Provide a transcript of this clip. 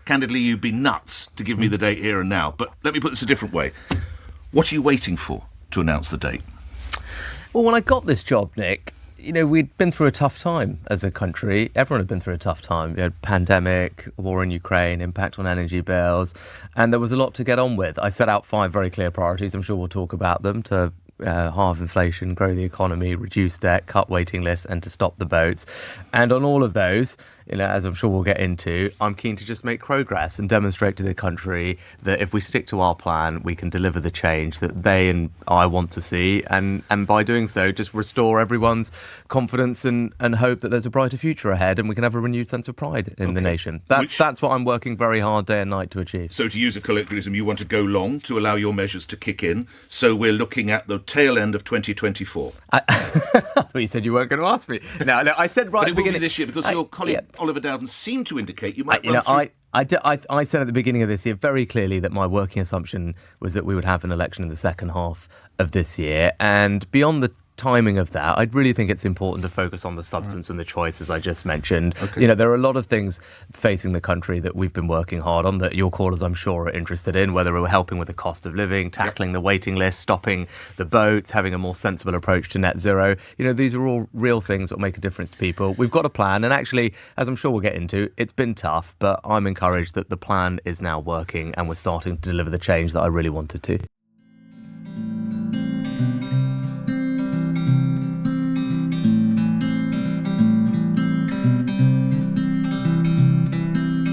candidly, you'd be nuts to give me the date here and now. But let me put this a different way. What are you waiting for to announce the date? Well, when I got this job, Nick, we'd been through a tough time as a country. Everyone had been through a tough time. You had pandemic, war in Ukraine, impact on energy bills, and there was a lot to get on with. I set out 5 very clear priorities. I'm sure we'll talk about them: to halve inflation, grow the economy, reduce debt, cut waiting lists, and to stop the boats. And on all of those, as I'm sure we'll get into, I'm keen to just make progress and demonstrate to the country that if we stick to our plan, we can deliver the change that they and I want to see. And by doing so, just restore everyone's confidence and hope that there's a brighter future ahead and we can have a renewed sense of pride in the nation. That's what I'm working very hard day and night to achieve. So to use a colloquialism, you want to go long to allow your measures to kick in. So we're looking at the tail end of 2024. I thought you said you weren't going to ask me. No, I said right but at the beginning this year because your colleague Oliver Dowden seemed to indicate you might run through... I said at the beginning of this year very clearly that my working assumption was that we would have an election in the second half of this year. And beyond the timing of that, I really think it's important to focus on the substance and the choices I just mentioned. Okay. There are a lot of things facing the country that we've been working hard on that your callers, I'm sure, are interested in, whether we're helping with the cost of living, tackling the waiting list, stopping the boats, having a more sensible approach to net zero. These are all real things that will make a difference to people. We've got a plan, and actually, as I'm sure we'll get into, it's been tough, but I'm encouraged that the plan is now working and we're starting to deliver the change that I really wanted to.